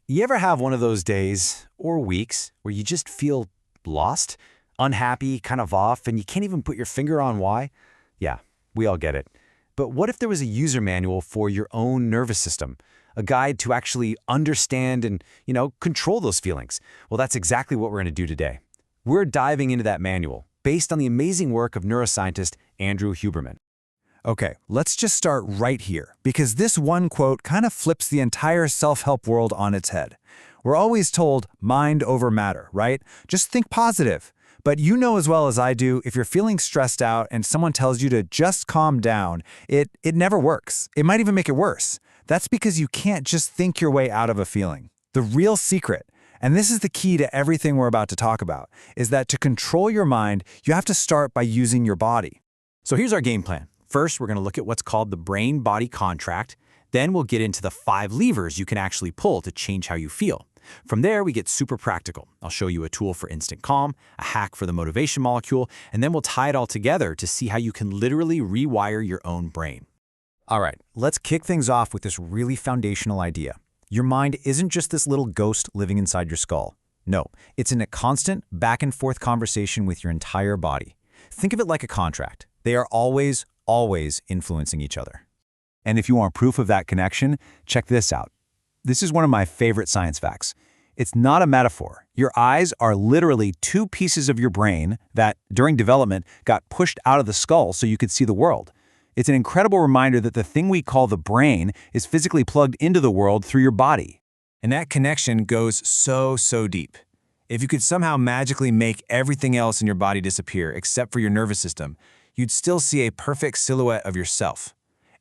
You ever have one of those days or weeks where you just feel lost, unhappy, kind of off, and you can't even put your finger on why? Yeah, we all get it. But what if there was a user manual for your own nervous system? A guide to actually understand and, control those feelings? Well, that's exactly what we're going to do today. We're diving into that manual based on the amazing work of neuroscientist Andrew Huberman. Okay, let's just start right here, because this one quote kind of flips the entire self-help world on its head. We're always told mind over matter, right? Just think positive. But you know as well as I do, if you're feeling stressed out and someone tells you to just calm down, it never works. It might even make it worse. That's because you can't just think your way out of a feeling. The real secret, and this is the key to everything we're about to talk about, is that to control your mind, you have to start by using your body. So here's our game plan. First, we're going to look at what's called the brain-body contract. Then we'll get into the 5 levers you can actually pull to change how you feel. From there, we get super practical. I'll show you a tool for instant calm, a hack for the motivation molecule, and then we'll tie it all together to see how you can literally rewire your own brain. All right, let's kick things off with this really foundational idea. Your mind isn't just this little ghost living inside your skull. No, it's in a constant back-and-forth conversation with your entire body. Think of it like a contract. They are always influencing each other. And if you want proof of that connection, check this out. This is one of my favorite science facts. It's not a metaphor. Your eyes are literally 2 pieces of your brain that, during development, got pushed out of the skull so you could see the world. It's an incredible reminder that the thing we call the brain is physically plugged into the world through your body. And that connection goes so deep. If you could somehow magically make everything else in your body disappear except for your nervous system, you'd still see a perfect silhouette of yourself.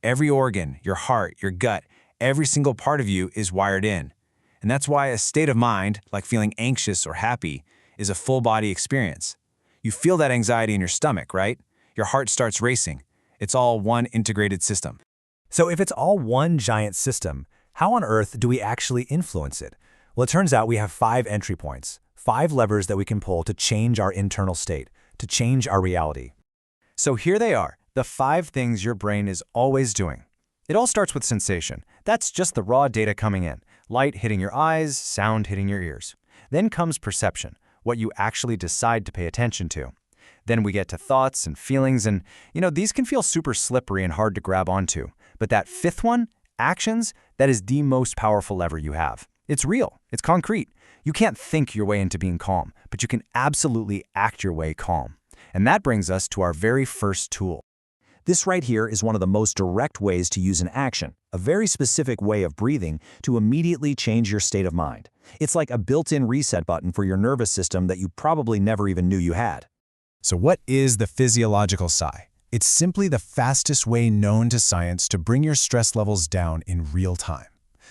Every organ, your heart, your gut, every single part of you is wired in. And that's why a state of mind, like feeling anxious or happy, is a full-body experience. You feel that anxiety in your stomach, right? Your heart starts racing. It's all one integrated system. So if it's all one giant system, how on earth do we actually influence it? Well, it turns out we have 5 entry points, 5 levers that we can pull to change our internal state, to change our reality. So here they are, the 5 things your brain is always doing. It all starts with sensation. That's just the raw data coming in. Light hitting your eyes, sound hitting your ears. Then comes perception, what you actually decide to pay attention to. Then we get to thoughts and feelings, and these can feel super slippery and hard to grab onto. But that 5th one, actions, that is the most powerful lever you have. It's real, it's concrete. You can't think your way into being calm, but you can absolutely act your way calm. And that brings us to our very first tool. This right here is one of the most direct ways to use an action, a very specific way of breathing to immediately change your state of mind. It's like a built-in reset button for your nervous system that you probably never even knew you had. So what is the physiological sigh? It's simply the fastest way known to science to bring your stress levels down in real time.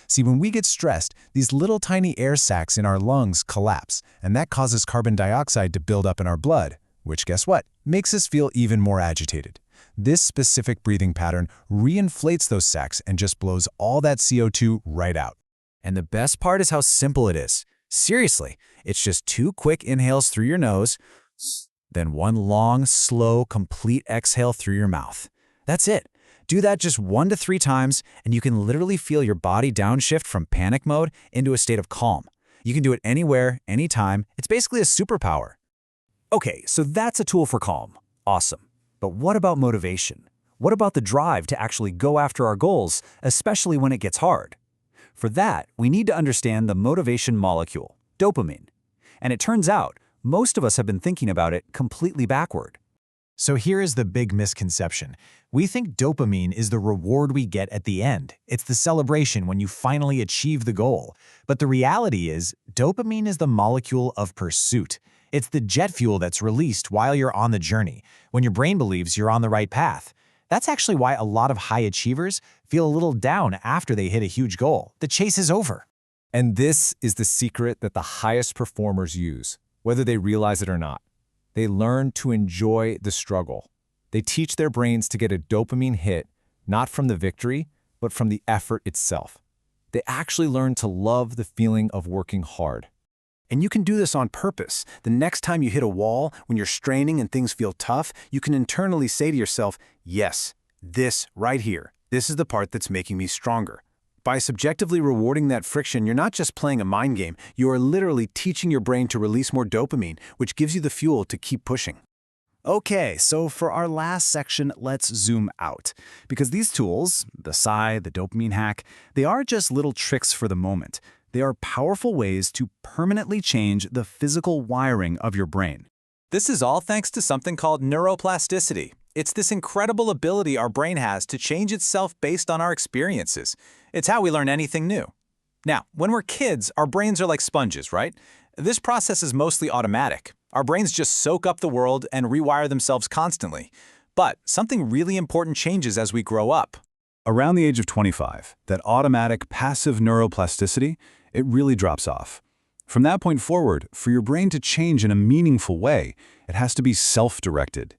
See, when we get stressed, these little tiny air sacs in our lungs collapse, and that causes carbon dioxide to build up in our blood, which, guess what, makes us feel even more agitated. This specific breathing pattern reinflates those sacs and just blows all that CO2 right out. And the best part is how simple it is. Seriously, it's just 2 quick inhales through your nose, then 1 long, slow, complete exhale through your mouth. That's it. Do that just 1 to 3 times, and you can literally feel your body downshift from panic mode into a state of calm. You can do it anywhere, anytime. It's basically a superpower. Okay, so that's a tool for calm. Awesome. But what about motivation? What about the drive to actually go after our goals, especially when it gets hard? For that, we need to understand the motivation molecule, dopamine. And it turns out, most of us have been thinking about it completely backward. So here is the big misconception. We think dopamine is the reward we get at the end. It's the celebration when you finally achieve the goal. But the reality is, dopamine is the molecule of pursuit. It's the jet fuel that's released while you're on the journey, when your brain believes you're on the right path. That's actually why a lot of high achievers feel a little down after they hit a huge goal. The chase is over. And this is the secret that the highest performers use, whether they realize it or not. They learn to enjoy the struggle. They teach their brains to get a dopamine hit, not from the victory, but from the effort itself. They actually learn to love the feeling of working hard. And you can do this on purpose. The next time you hit a wall, when you're straining and things feel tough, you can internally say to yourself, yes, this right here, this is the part that's making me stronger. By subjectively rewarding that friction, you're not just playing a mind game, you are literally teaching your brain to release more dopamine, which gives you the fuel to keep pushing. Okay, so for our last section, let's zoom out. Because these tools, the psi, the dopamine hack, they are just little tricks for the moment. They are powerful ways to permanently change the physical wiring of your brain. This is all thanks to something called neuroplasticity. It's this incredible ability our brain has to change itself based on our experiences. It's how we learn anything new. Now, when we're kids, our brains are like sponges, right? This process is mostly automatic. Our brains just soak up the world and rewire themselves constantly. But something really important changes as we grow up. Around the age of 25, that automatic passive neuroplasticity, it really drops off. From that point forward, for your brain to change in a meaningful way, it has to be self-directed.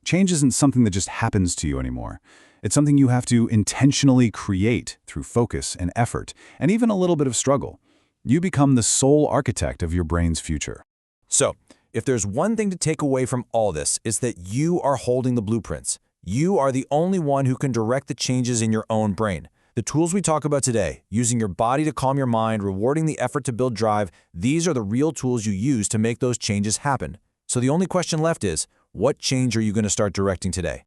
Change isn't something that just happens to you anymore. It's something you have to intentionally create through focus and effort, and even a little bit of struggle. You become the sole architect of your brain's future. So, if there's one thing to take away from all this, it's that you are holding the blueprints. You are the only one who can direct the changes in your own brain. The tools we talk about today, using your body to calm your mind, rewarding the effort to build drive, these are the real tools you use to make those changes happen. So the only question left is, what change are you going to start directing today?